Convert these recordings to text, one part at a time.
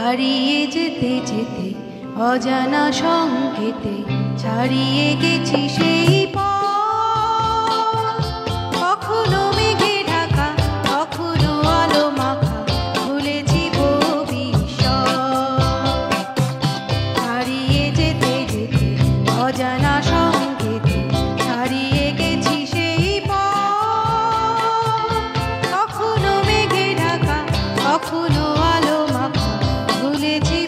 হারিয়ে যেতে যেতে অজানা সংকেতে ছাড়িয়ে গেছি সেই পথ। কখনো মেঘে ঢাকা, কখনো আলো মাখা, ভুলেছি ভবিষ্যৎ। হারিয়ে যেতে যেতে অজানা সংকেতে ছাড়িয়ে গেছি সেই পথ। কখনো মেঘে ঢাকা, কখনো আলো মাখা, ভুলেছি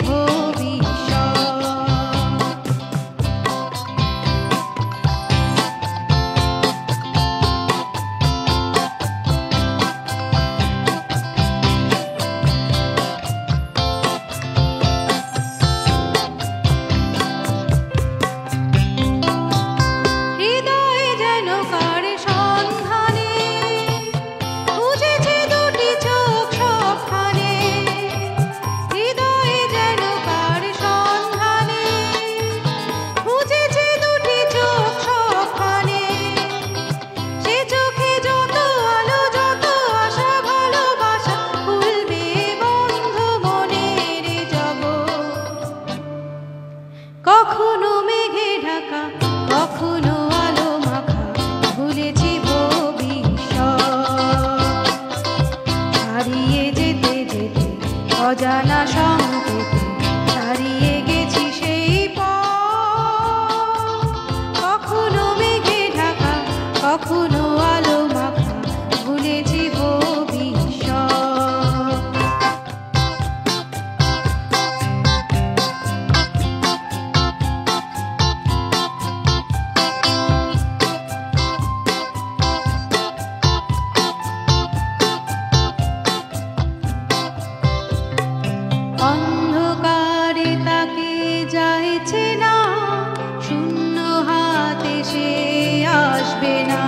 কখনো মেঘে ঢাকা, কখনো আলো মাখা, ভুলেছি ভবিষ্যৎ। হারিয়ে যেতে যেতে অজানা সংকেতে ছাড়িয়ে গেছি সেই পথ। কখনো মেঘে ঢাকা, কখনো আলো মাখা, ভুলেছি অন্ধকারে তাকে যাইছে না, শূন্য হাতে সে আসবে না।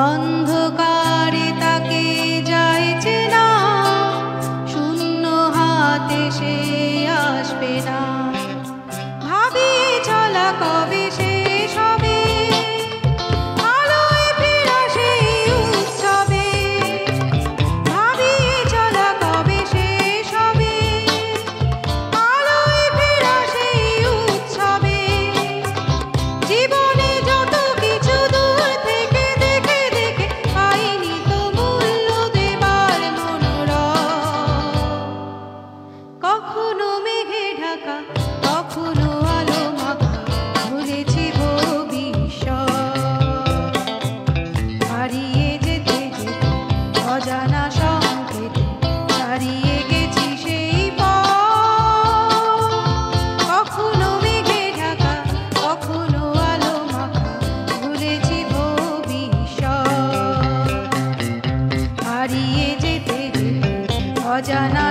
অন্ধকারে তাকে যাইছে না, শূন্য হাতে সে আসবে না। ভাবিয়ে চলা কবে শেষ হবে, আলোয় ফেরা সেই উৎসবে। ভাবিয়ে চলা কবে শেষ হবে, আলোয় ফেরা সেই উৎসবে। জীবনে যত কিছু দূর থেকে দেখে দেখে পাইনি তো মূল্য দেবার মনোরম। কখনো মেঘে ঢাকা, কখনো আলো মাখা, ভুলেছি ভবিষ্যৎ। হারিয়ে যেতে যেতে অজানা সংকেতে ছাড়িয়ে গেছি সেই পথ। কখনো মেঘে ঢাকা, কখনো আলো মাখা, ভুলেছি ভবিষ্যৎ। হারিয়ে যেতে যেতে অজানা